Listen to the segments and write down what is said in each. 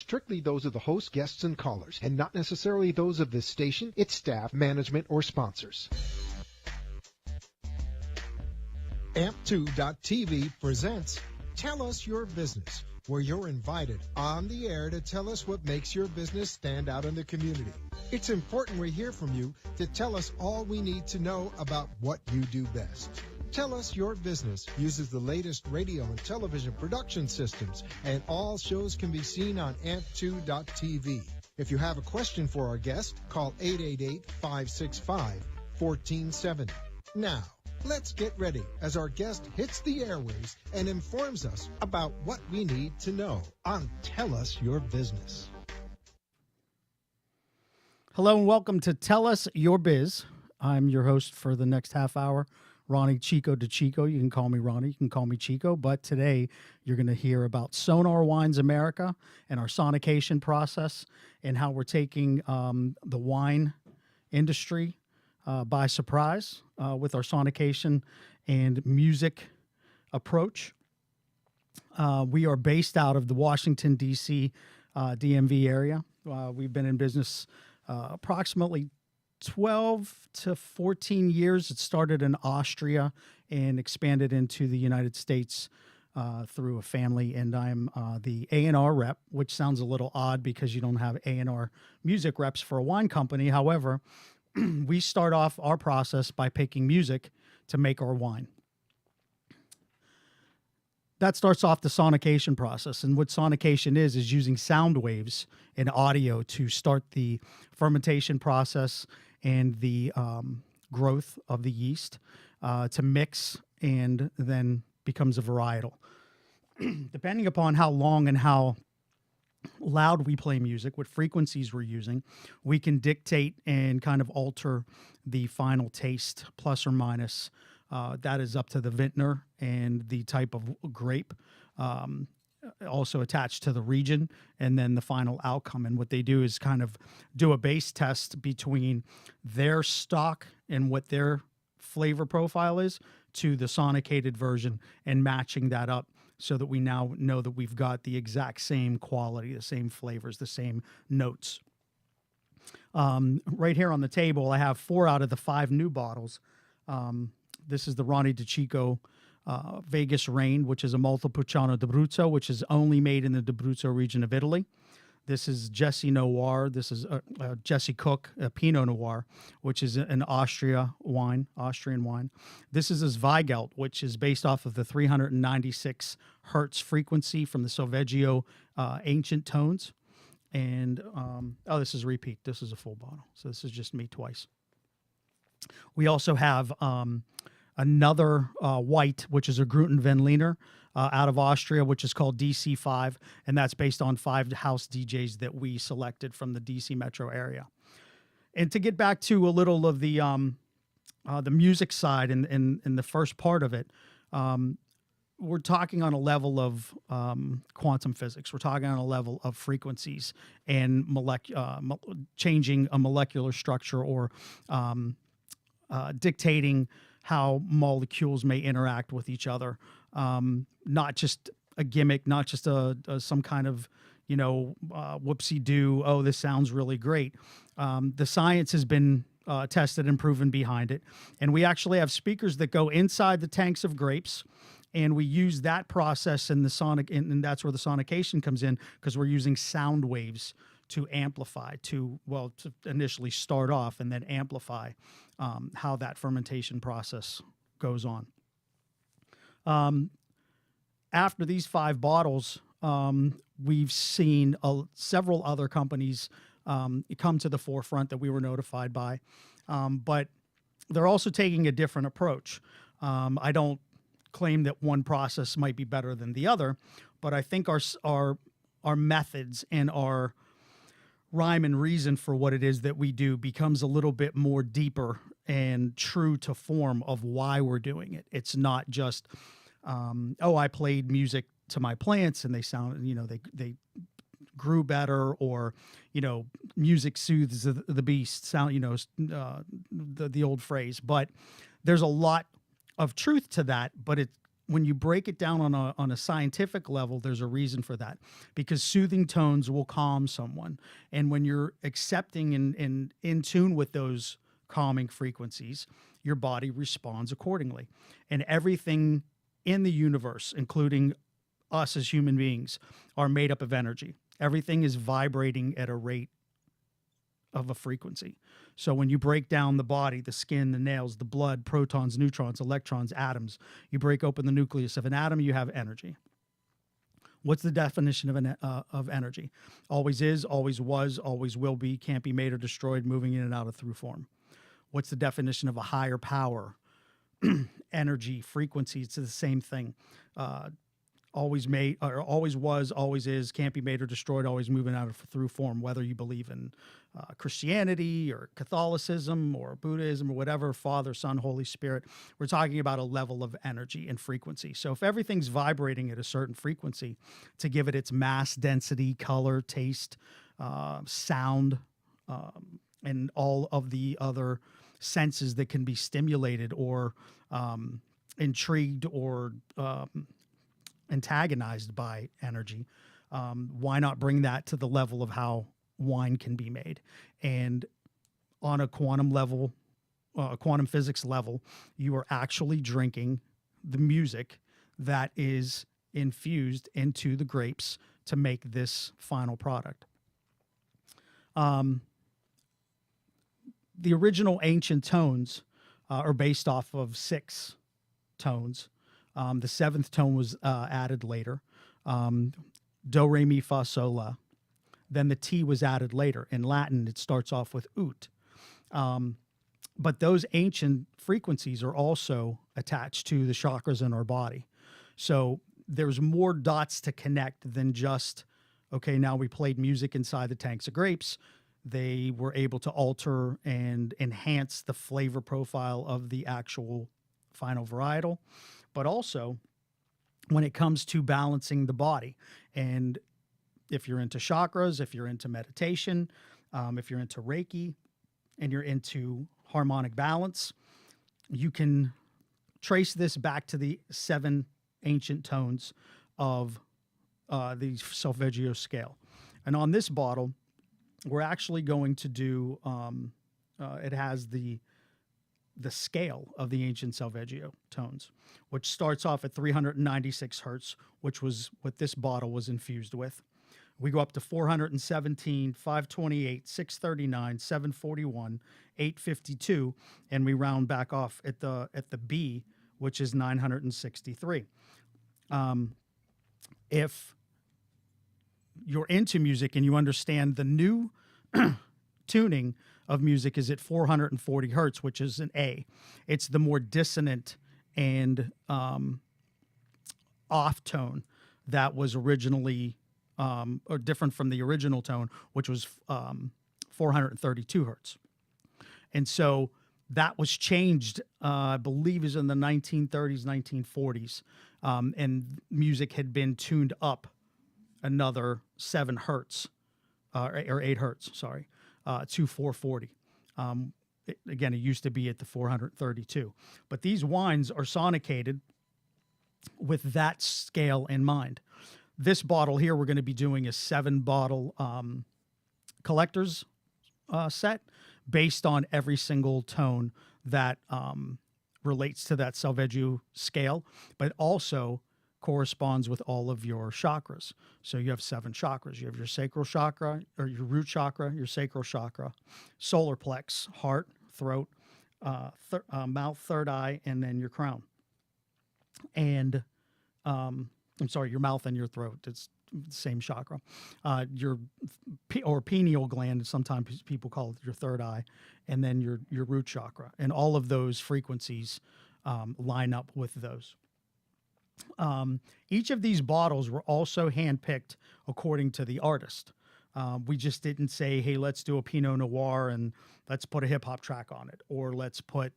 Strictly those of the host, guests, and callers, and not necessarily those of this station, its staff, management, or sponsors. Amp2.tv presents Tell Us Your Business, where you're invited on the air to tell us what makes your business stand out in the community. It's important we hear from you to tell us all we need to know about what you do best. Tell Us Your Business uses the latest radio and television production systems, and all shows can be seen on amp2.tv. If you have a question for our guest, call 888-565-1470. Now, let's get ready as our guest hits the airwaves and informs us about what we need to know on Tell Us Your Business. Hello and welcome to Tell Us Your Biz. I'm your host for the next half hour, Ronnie Chico DeChico. You can call me Ronnie, you can call me Chico, but today you're going to hear about Sonar Wines America and our sonication process and how we're taking the wine industry by surprise with our sonication and music approach. We are based out of the Washington, D.C. DMV area. We've been in business approximately 12 to 14 years. It started in Austria and expanded into the United States through a family, and I'm the A&R rep, which sounds a little odd because you don't have A&R music reps for a wine company. However, we start off our process by picking music to make our wine. That starts off the sonication process. And what sonication is using sound waves and audio to start the fermentation process and the growth of the yeast to mix and then becomes a varietal. Depending upon how long and how loud we play music, what frequencies we're using, we can dictate and kind of alter the final taste, plus or minus. That is up to the vintner and the type of grape, also attached to the region, and then the final outcome. And what they do is kind of do a base test between their stock and what their flavor profile is to the sonicated version and matching that up so that we now know that we've got the exact same quality, the same flavors, the same notes. Right here on the table, I have 4 out of the 5 new bottles. This is the Ronnie DeChico Vegas Rain, which is a Montepulciano d'Abruzzo, which is only made in the d'Abruzzo region of Italy. This is Jesse Noir. This is Jesse Cook, a Pinot Noir, which is an Austrian wine. This is his Zweigelt, which is based off of the 396 hertz frequency from the Solfeggio ancient tones. And, this is repeat. This is a full bottle. So this is just me twice. We also have another white, which is a Grutenwendliner out of Austria, which is called DC5, and that's based on 5 house DJs that we selected from the DC metro area. And to get back to a little of the music side and the first part of it, we're talking on a level of quantum physics. We're talking on a level of frequencies and changing a molecular structure or dictating how molecules may interact with each other. Not just a gimmick, not just some kind of, whoopsie-doo, oh, this sounds really great. The science has been tested and proven behind it. And we actually have speakers that go inside the tanks of grapes, and we use that process in the sonic, and that's where the sonication comes in, because we're using sound waves to amplify, to initially start off and then amplify how that fermentation process goes on. After these 5 bottles, we've seen several other companies come to the forefront that we were notified by, but they're also taking a different approach. I don't claim that one process might be better than the other, but I think our methods and our rhyme and reason for what it is that we do becomes a little bit more deeper and true to form of why we're doing it. It's not just, I played music to my plants and they sound, they grew better, or, music soothes the beast, sound, the old phrase. But there's a lot of truth to that, but when you break it down on a scientific level, there's a reason for that, because soothing tones will calm someone, and when you're accepting and in tune with those calming frequencies, your body responds accordingly. And everything in the universe, including us as human beings, are made up of energy. Everything is vibrating at a rate of a frequency. So when you break down the body, the skin, the nails, the blood, protons, neutrons, electrons, atoms, you break open the nucleus of an atom, you have energy. What's the definition of energy? Always is, always was, always will be, can't be made or destroyed, moving in and out of through form. What's the definition of a higher power? Energy, frequency, it's the same thing. Always made, or always was, always is, can't be made or destroyed, always moving out of through form, whether you believe in Christianity or Catholicism or Buddhism or whatever, Father, Son, Holy Spirit. We're talking about a level of energy and frequency. So if everything's vibrating at a certain frequency, to give it its mass, density, color, taste, sound, and all of the other senses that can be stimulated or intrigued or antagonized by energy, why not bring that to the level of how wine can be made? And on a quantum level, quantum physics level, you are actually drinking the music that is infused into the grapes to make this final product. The original ancient tones are based off of 6 tones. The 7th tone was added later. Do, re, mi, fa, sol, la. Then the T was added later. In Latin, it starts off with ut. But those ancient frequencies are also attached to the chakras in our body. So there's more dots to connect than just, okay, now we played music inside the tanks of grapes. They were able to alter and enhance the flavor profile of the actual final varietal. But also, when it comes to balancing the body, and if you're into chakras, if you're into meditation, if you're into Reiki, and you're into harmonic balance, you can trace this back to the 7 ancient tones of the Solfeggio scale. And on this bottle, we're actually going to do, it has the scale of the ancient Solfeggio tones, which starts off at 396 hertz, which was what this bottle was infused with. We go up to 417, 528, 639, 741, 852, and we round back off at the B, which is 963. If you're into music and you understand the new tuning of music is at 440 hertz, which is an A. It's the more dissonant and off tone that was originally, or different from the original tone, which was 432 hertz. And so that was changed, I believe is in the 1930s, 1940s. And music had been tuned up another 7 hertz, or 8 hertz, sorry. To 440. Again, it used to be at the 432. But these wines are sonicated with that scale in mind. This bottle here, we're going to be doing a 7-bottle collector's set based on every single tone that relates to that Solfeggio scale, but also corresponds with all of your chakras. So you have 7 chakras. You have your sacral chakra, or your root chakra, your sacral chakra, solar plex, heart, throat, mouth, third eye, and then your crown. And I'm sorry, your mouth and your throat. It's the same chakra. Your pineal gland, sometimes people call it your third eye, and then your root chakra. And all of those frequencies line up with those. Each of these bottles were also handpicked according to the artist. We just didn't say, hey, let's do a Pinot Noir and let's put a hip hop track on it. Or let's put,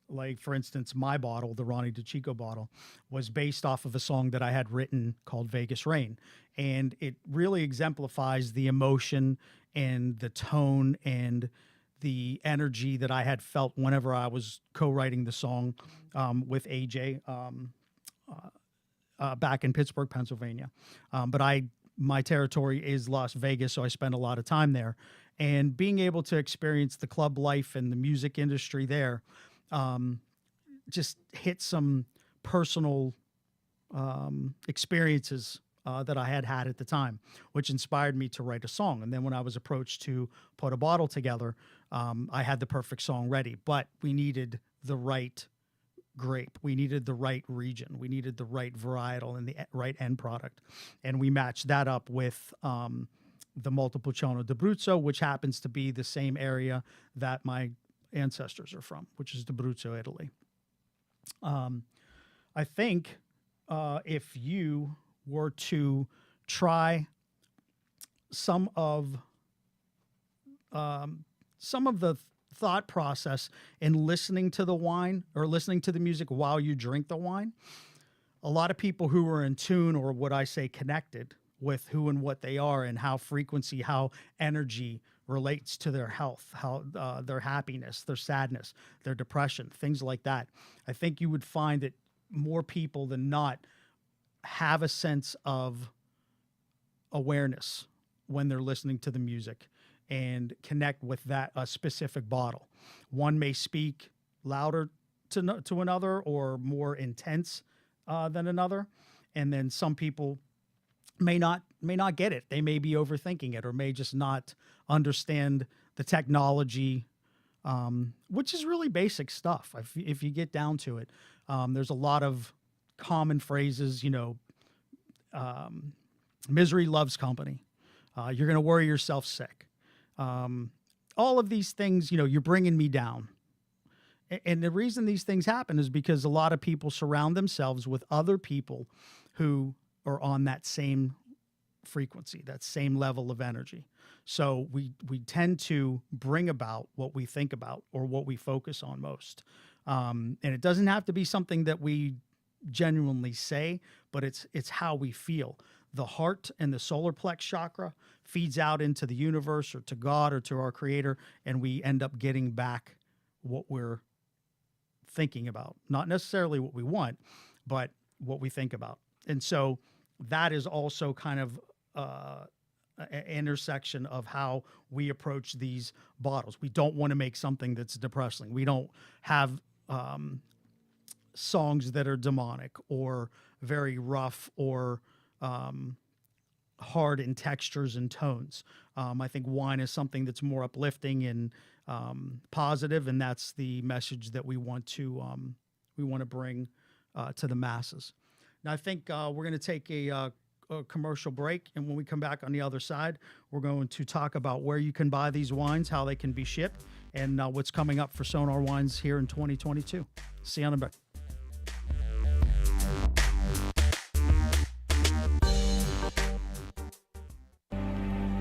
like, for instance, my bottle, the Ronnie DiCicco bottle, was based off of a song that I had written called Vegas Rain. And it really exemplifies the emotion and the tone and the energy that I had felt whenever I was co-writing the song with AJ. back in Pittsburgh, Pennsylvania. But my territory is Las Vegas, so I spend a lot of time there. And being able to experience the club life and the music industry there just hit some personal experiences that I had at the time, which inspired me to write a song. And then when I was approached to put a bottle together, I had the perfect song ready, but we needed the right grape. We needed the right region. We needed the right varietal and the right end product. And we matched that up with the Montepulciano d'Abruzzo, which happens to be the same area that my ancestors are from, which is d'Abruzzo, Italy. I think if you were to try some of the thought process in listening to the wine or listening to the music while you drink the wine, a lot of people who are in tune, or what I say connected with who and what they are and how frequency, how energy relates to their health, how their happiness, their sadness, their depression, things like that. I think you would find that more people than not have a sense of awareness when they're listening to the music and connect with that a specific bottle. One may speak louder to another or more intense than another, and then some people may not get it. They may be overthinking it or may just not understand the technology, which is really basic stuff. If you get down to it, there's a lot of common phrases, misery loves company. You're going to worry yourself sick. All of these things, you're bringing me down. And the reason these things happen is because a lot of people surround themselves with other people who are on that same frequency, that same level of energy. So we tend to bring about what we think about or what we focus on most. And it doesn't have to be something that we genuinely say, but it's how we feel. The heart and the solar plex chakra feeds out into the universe or to God or to our creator, and we end up getting back what we're thinking about. Not necessarily what we want, but what we think about. And so that is also kind of an intersection of how we approach these bottles. We don't want to make something that's depressing. We don't have songs that are demonic or very rough or hard in textures and tones. I think wine is something that's more uplifting and positive, and that's the message that we want to bring to the masses. Now, I think we're going to take a commercial break, and when we come back on the other side, we're going to talk about where you can buy these wines, how they can be shipped, and what's coming up for Sonar Wines here in 2022. See you on the back.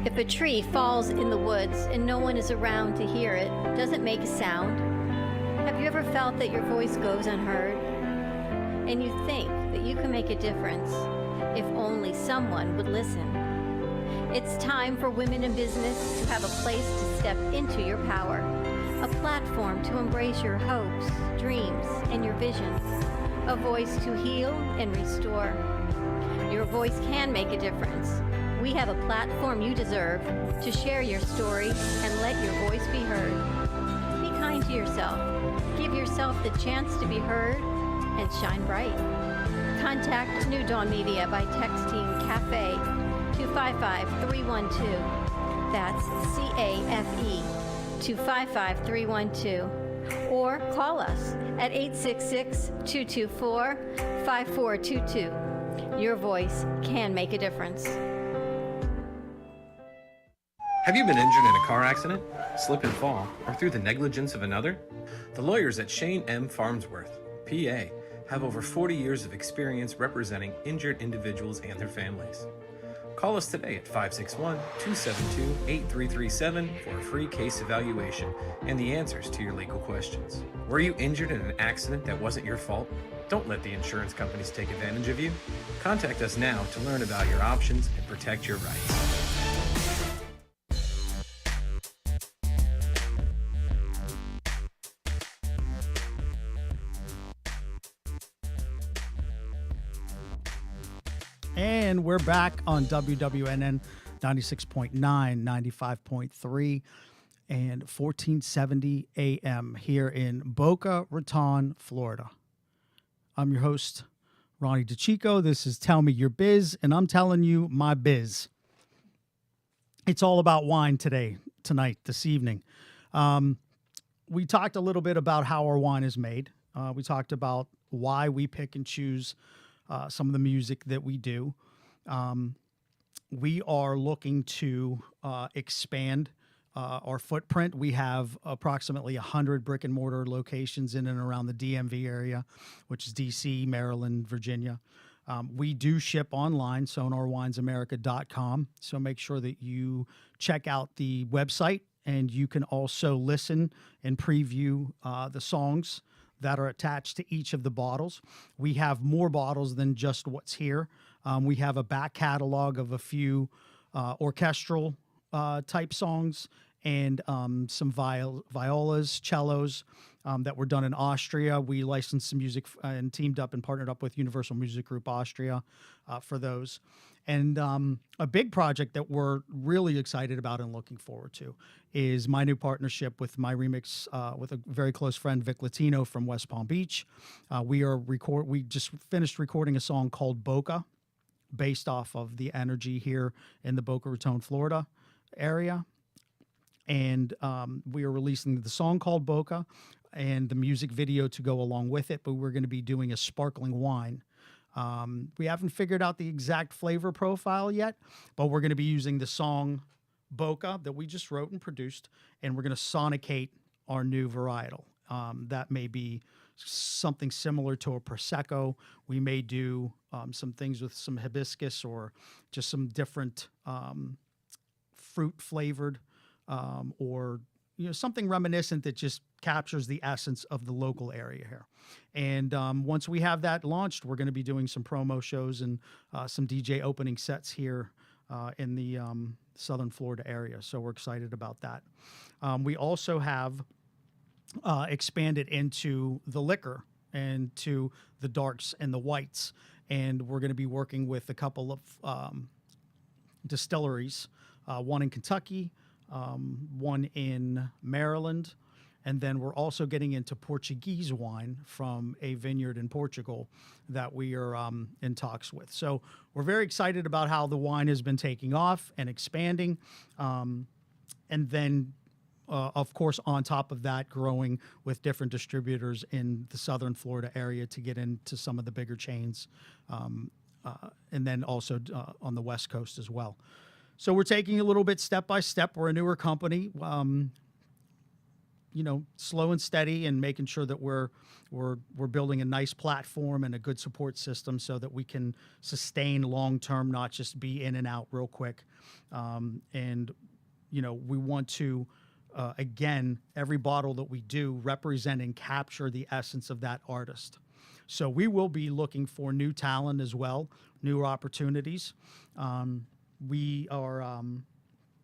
If a tree falls in the woods and no one is around to hear it, does it make a sound? Have you ever felt that your voice goes unheard? And you think that you can make a difference if only someone would listen. It's time for women in business to have a place to step into your power, a platform to embrace your hopes, dreams, and your visions, a voice to heal and restore. Your voice can make a difference. We have a platform you deserve to share your story and let your voice be heard. Be kind to yourself. Give yourself the chance to be heard and shine bright. Contact New Dawn Media by texting CAFE to 55312. That's CAFE to 55312. Or call us at 866-224-5422. Your voice can make a difference. Have you been injured in a car accident, slip and fall, or through the negligence of another? The lawyers at Shane M. Farnsworth, PA, have over 40 years of experience representing injured individuals and their families. Call us today at 561-272-8337 for a free case evaluation and the answers to your legal questions. Were you injured in an accident that wasn't your fault? Don't let the insurance companies take advantage of you. Contact us now to learn about your options and protect your rights. and we're back on WWNN 96.9, 95.3, and 1470 AM here in Boca Raton, Florida. I'm your host, Ronnie DeChico. This is Tell Me Your Biz, and I'm telling you my biz. It's all about wine tonight, this evening. We talked a little bit about how our wine is made. We talked about why we pick and choose some of the music that we do. We are looking to expand our footprint. We have approximately 100 brick and mortar locations in and around the DMV area, which is DC, Maryland, Virginia. We do ship online, sonarwinesamerica.com. So make sure that you check out the website, and you can also listen and preview the songs that are attached to each of the bottles. We have more bottles than just what's here. We have a back catalog of a few orchestral type songs and some violas, cellos that were done in Austria. We licensed some music and teamed up and partnered up with Universal Music Group Austria for those. And a big project that we're really excited about and looking forward to is my new partnership with my remix with a very close friend, Vic Latino from West Palm Beach. We just finished recording a song called Boca, based off of the energy here in the Boca Raton, Florida area. And we are releasing the song called Boca and the music video to go along with it, but we're going to be doing a sparkling wine. We haven't figured out the exact flavor profile yet, but we're going to be using the song Boca that we just wrote and produced, and we're going to sonicate our new varietal. That may be something similar to a Prosecco. We may do some things with some hibiscus or just some different fruit flavored or something reminiscent that just captures the essence of the local area here. And once we have that launched, we're going to be doing some promo shows and some DJ opening sets here in the Southern Florida area. So we're excited about that. We also have expanded into the liquor and to the darks and the whites. And we're going to be working with a couple of distilleries, one in Kentucky, one in Maryland, and then we're also getting into Portuguese wine from a vineyard in Portugal that we are in talks with. So we're very excited about how the wine has been taking off and expanding. And then, of course, on top of that, growing with different distributors in the Southern Florida area to get into some of the bigger chains, and then also on the West Coast as well. So we're taking a little bit step by step. We're a newer company, slow and steady, and making sure that we're building a nice platform and a good support system so that we can sustain long term, not just be in and out real quick. We want to again, every bottle that we do represent and capture the essence of that artist. So we will be looking for new talent as well, new opportunities. We are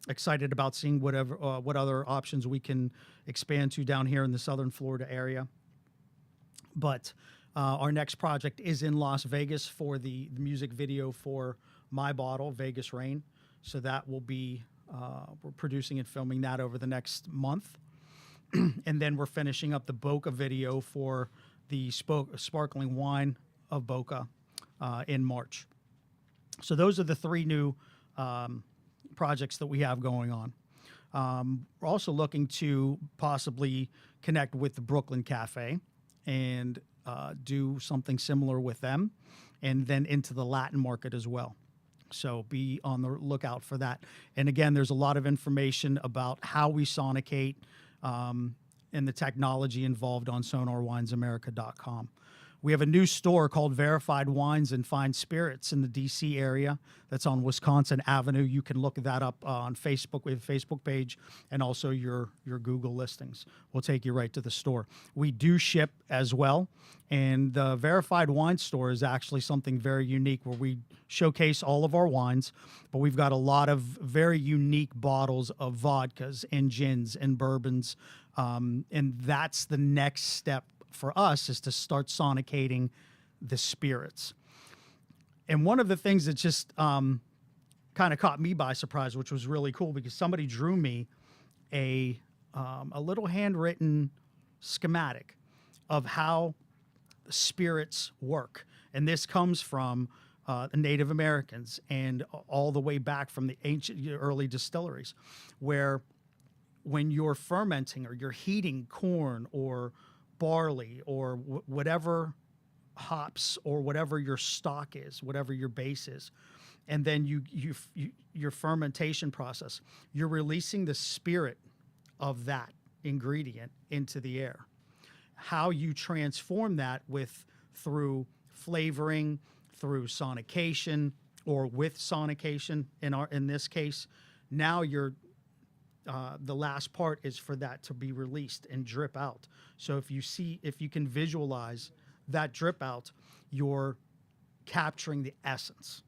excited about seeing what other options we can expand to down here in the Southern Florida area. But our next project is in Las Vegas for the music video for my bottle, Vegas Rain. So that will be, we're producing and filming that over the next month. And then we're finishing up the Boca video for the sparkling wine of Boca in March. So those are the three new projects that we have going on. We're also looking to possibly connect with the Brooklyn Cafe and do something similar with them, and then into the Latin market as well. So be on the lookout for that. And again, there's a lot of information about how we sonicate and the technology involved on sonarwinesamerica.com. We have a new store called Verified Wines and Fine Spirits in the D.C. area that's on Wisconsin Avenue. You can look that up on Facebook. We have a Facebook page and also your Google listings. We'll take you right to the store. We do ship as well, and the Verified Wine store is actually something very unique where we showcase all of our wines, but we've got a lot of very unique bottles of vodkas and gins and bourbons, and that's the next step for us, is to start sonicating the spirits. And one of the things that just kind of caught me by surprise, which was really cool, because somebody drew me a little handwritten schematic of how spirits work. And this comes from the Native Americans and all the way back from the ancient early distilleries, where when you're fermenting or you're heating corn or barley or whatever hops or whatever your stock is, whatever your base is, and then your fermentation process, you're releasing the spirit of that ingredient into the air. How you transform that through flavoring, through sonication, or with sonication in this case, now you're the last part is for that to be released and drip out. So if you can visualize that drip out, you're capturing the essence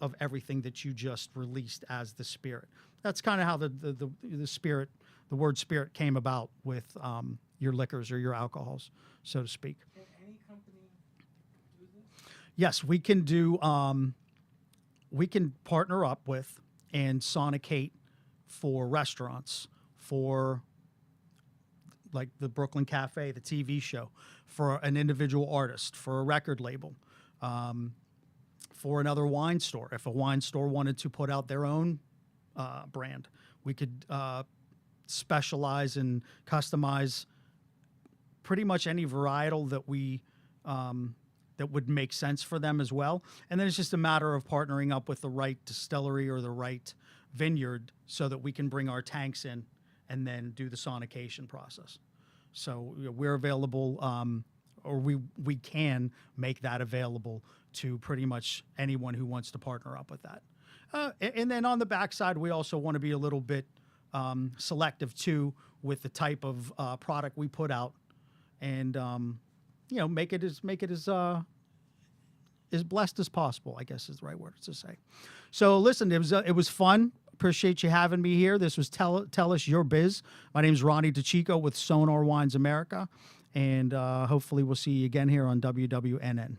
of everything that you just released as the spirit. That's kind of how the spirit, the word spirit, came about with your liquors or your alcohols, so to speak. Can any company do this? Yes, we can do. We can partner up with and sonicate for restaurants, for like the Brooklyn Cafe, the TV show, for an individual artist, for a record label, for another wine store. If a wine store wanted to put out their own brand, we could specialize and customize pretty much any varietal that that would make sense for them as well. And then it's just a matter of partnering up with the right distillery or the right vineyard so that we can bring our tanks in and then do the sonication process. So we're available, or we can make that available to pretty much anyone who wants to partner up with that. And then on the backside, we also want to be a little bit selective too with the type of product we put out, and make it as blessed as possible, I guess is the right word to say. So listen, it was fun. Appreciate you having me here. This was Tell Us Your Biz. My name is Ronnie DeChico with Sonar Wines America, and hopefully we'll see you again here on WWNN.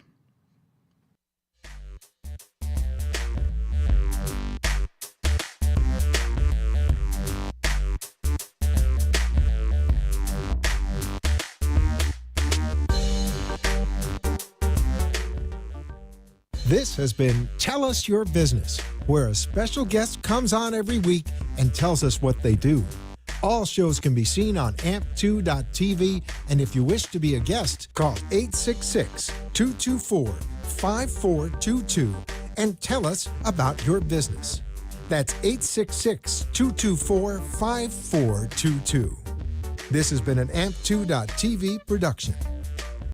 This has been Tell Us Your Business, where a special guest comes on every week and tells us what they do. All shows can be seen on amp2.tv, and if you wish to be a guest, call 866-224-5422 and tell us about your business. That's 866-224-5422. This has been an amp2.tv production.